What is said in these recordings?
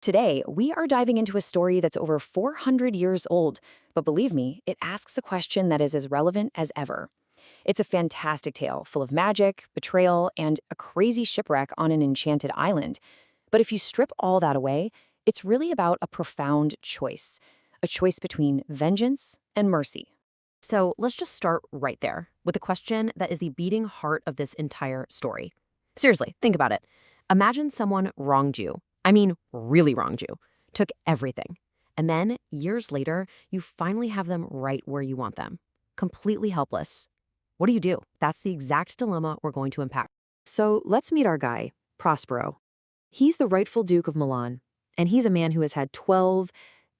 Today, we are diving into a story that's over 400 years old, but believe me, it asks a question that is as relevant as ever. It's a fantastic tale full of magic, betrayal, and a crazy shipwreck on an enchanted island. But if you strip all that away, it's really about a profound choice, a choice between vengeance and mercy. So let's just start right there with the question that is the beating heart of this entire story. Seriously, think about it. Imagine someone wronged you. I mean, really wronged you, took everything. And then, years later, you finally have them right where you want them, completely helpless. What do you do? That's the exact dilemma we're going to unpack. So let's meet our guy, Prospero. He's the rightful Duke of Milan, and he's a man who has had 12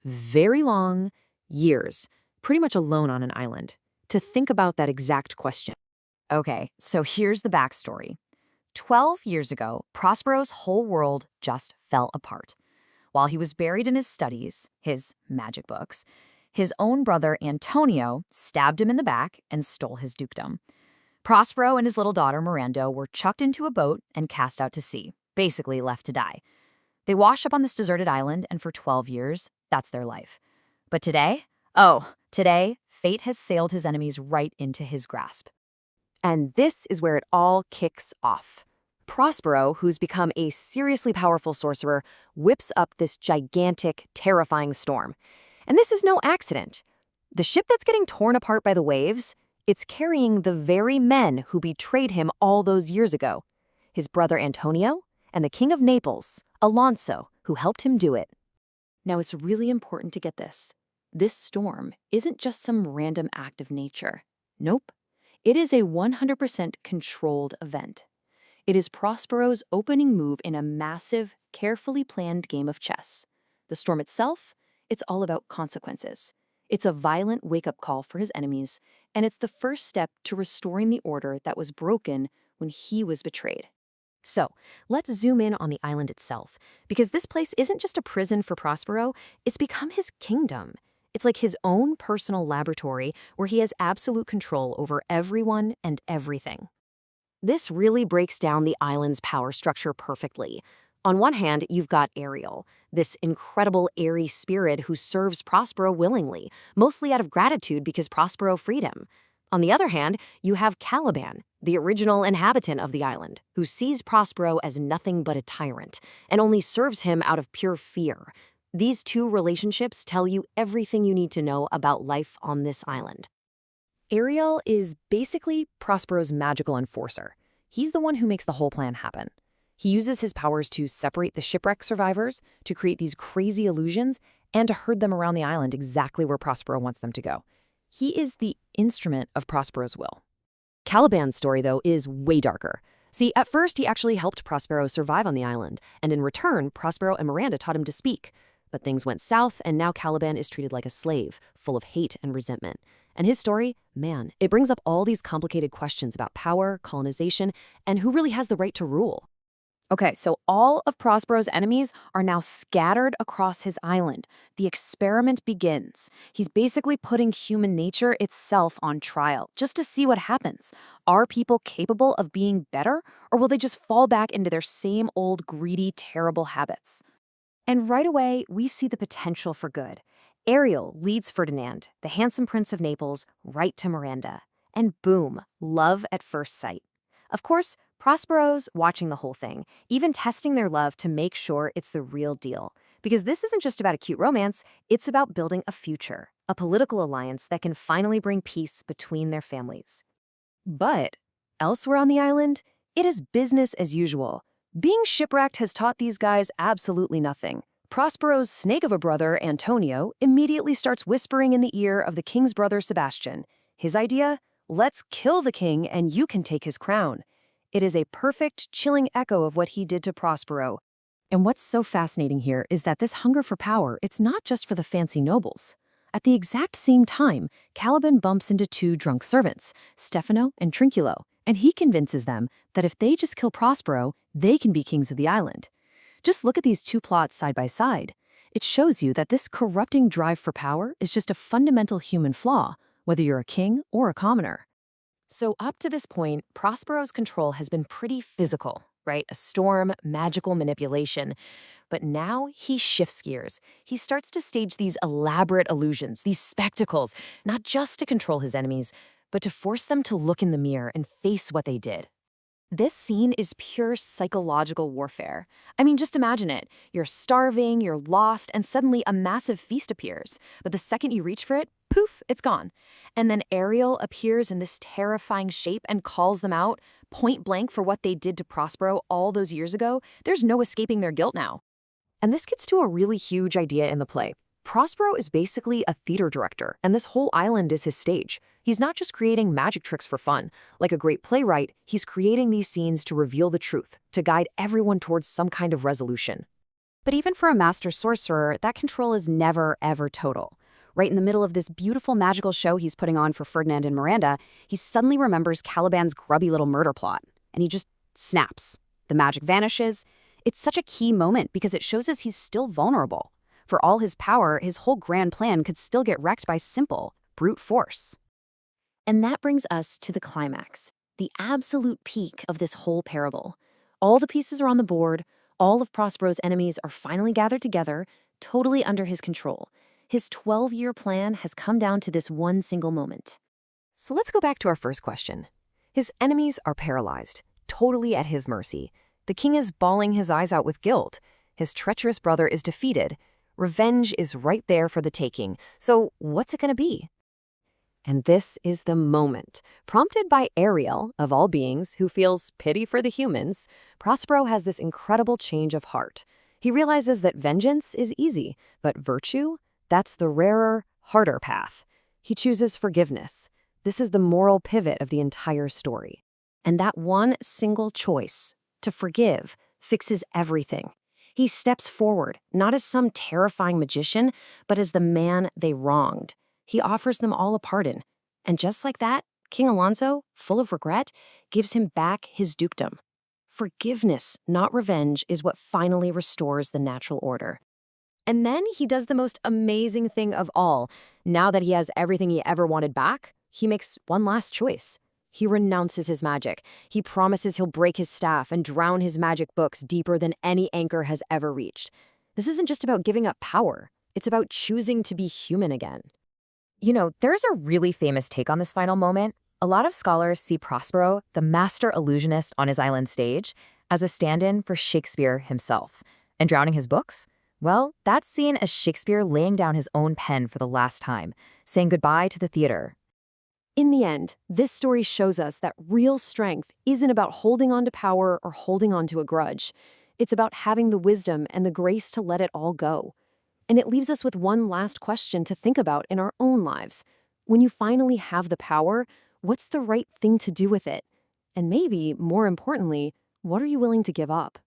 very long years pretty much alone on an island, to think about that exact question. Okay, so here's the backstory. 12 years ago, Prospero's whole world just fell apart. While he was buried in his studies, his magic books, his own brother Antonio stabbed him in the back and stole his dukedom. Prospero and his little daughter Miranda were chucked into a boat and cast out to sea, basically left to die. They wash up on this deserted island, and for 12 years, that's their life. But today? Oh, today, fate has sailed his enemies right into his grasp. And this is where it all kicks off. Prospero, who's become a seriously powerful sorcerer, whips up this gigantic, terrifying storm. And this is no accident. The ship that's getting torn apart by the waves, it's carrying the very men who betrayed him all those years ago. His brother Antonio and the King of Naples, Alonso, who helped him do it. Now, it's really important to get this. This storm isn't just some random act of nature. Nope. It is a 100% controlled event. It is Prospero's opening move in a massive, carefully planned game of chess. The storm itself, it's all about consequences. It's a violent wake-up call for his enemies, and it's the first step to restoring the order that was broken when he was betrayed. So, let's zoom in on the island itself, because this place isn't just a prison for Prospero, it's become his kingdom. It's like his own personal laboratory where he has absolute control over everyone and everything. This really breaks down the island's power structure perfectly. On one hand, you've got Ariel, this incredible airy spirit who serves Prospero willingly, mostly out of gratitude because Prospero freed him. On the other hand, you have Caliban, the original inhabitant of the island, who sees Prospero as nothing but a tyrant and only serves him out of pure fear. These two relationships tell you everything you need to know about life on this island. Ariel is basically Prospero's magical enforcer. He's the one who makes the whole plan happen. He uses his powers to separate the shipwreck survivors, to create these crazy illusions, and to herd them around the island exactly where Prospero wants them to go. He is the instrument of Prospero's will. Caliban's story, though, is way darker. See, at first he actually helped Prospero survive on the island, and in return, Prospero and Miranda taught him to speak. But things went south, and now Caliban is treated like a slave, full of hate and resentment. And his story, man, it brings up all these complicated questions about power, colonization, and who really has the right to rule. Okay, so all of Prospero's enemies are now scattered across his island. The experiment begins. He's basically putting human nature itself on trial, just to see what happens. Are people capable of being better, or will they just fall back into their same old greedy, terrible habits? And right away, we see the potential for good. Ariel leads Ferdinand, the handsome Prince of Naples, right to Miranda. And boom, love at first sight. Of course, Prospero's watching the whole thing, even testing their love to make sure it's the real deal. Because this isn't just about a cute romance, it's about building a future, a political alliance that can finally bring peace between their families. But elsewhere on the island, it is business as usual. Being shipwrecked has taught these guys absolutely nothing. Prospero's snake of a brother, Antonio, immediately starts whispering in the ear of the king's brother, Sebastian. His idea? Let's kill the king and you can take his crown. It is a perfect, chilling echo of what he did to Prospero. And what's so fascinating here is that this hunger for power, it's not just for the fancy nobles. At the exact same time, Caliban bumps into two drunk servants, Stefano and Trinculo, and he convinces them that if they just kill Prospero, they can be kings of the island. Just look at these two plots side by side. It shows you that this corrupting drive for power is just a fundamental human flaw, whether you're a king or a commoner. So up to this point, Prospero's control has been pretty physical, right? A storm, magical manipulation. But now he shifts gears. He starts to stage these elaborate illusions, these spectacles, not just to control his enemies, but to force them to look in the mirror and face what they did. This scene is pure psychological warfare. I mean, just imagine it. You're starving, you're lost, and suddenly a massive feast appears. But the second you reach for it, poof, it's gone. And then Ariel appears in this terrifying shape and calls them out, point blank, for what they did to Prospero all those years ago. There's no escaping their guilt now. And this gets to a really huge idea in the play. Prospero is basically a theater director, and this whole island is his stage. He's not just creating magic tricks for fun. Like a great playwright, he's creating these scenes to reveal the truth, to guide everyone towards some kind of resolution. But even for a master sorcerer, that control is never, ever total. Right in the middle of this beautiful magical show he's putting on for Ferdinand and Miranda, he suddenly remembers Caliban's grubby little murder plot, and he just snaps. The magic vanishes. It's such a key moment because it shows us he's still vulnerable. For all his power, his whole grand plan could still get wrecked by simple, brute force. And that brings us to the climax, the absolute peak of this whole parable. All the pieces are on the board, all of Prospero's enemies are finally gathered together, totally under his control. His 12-year plan has come down to this one single moment. So let's go back to our first question. His enemies are paralyzed, totally at his mercy. The king is bawling his eyes out with guilt. His treacherous brother is defeated. Revenge is right there for the taking. So what's it going to be? And this is the moment. Prompted by Ariel, of all beings, who feels pity for the humans, Prospero has this incredible change of heart. He realizes that vengeance is easy, but virtue, that's the rarer, harder path. He chooses forgiveness. This is the moral pivot of the entire story. And that one single choice, to forgive, fixes everything. He steps forward, not as some terrifying magician, but as the man they wronged. He offers them all a pardon. And just like that, King Alonso, full of regret, gives him back his dukedom. Forgiveness, not revenge, is what finally restores the natural order. And then he does the most amazing thing of all. Now that he has everything he ever wanted back, he makes one last choice. He renounces his magic. He promises he'll break his staff and drown his magic books deeper than any anchor has ever reached. This isn't just about giving up power. It's about choosing to be human again. You know, there's a really famous take on this final moment. A lot of scholars see Prospero, the master illusionist on his island stage, as a stand-in for Shakespeare himself. And drowning his books? Well, that's seen as Shakespeare laying down his own pen for the last time, saying goodbye to the theater. In the end, this story shows us that real strength isn't about holding on to power or holding on to a grudge. It's about having the wisdom and the grace to let it all go. And it leaves us with one last question to think about in our own lives. When you finally have the power, what's the right thing to do with it? And maybe, more importantly, what are you willing to give up?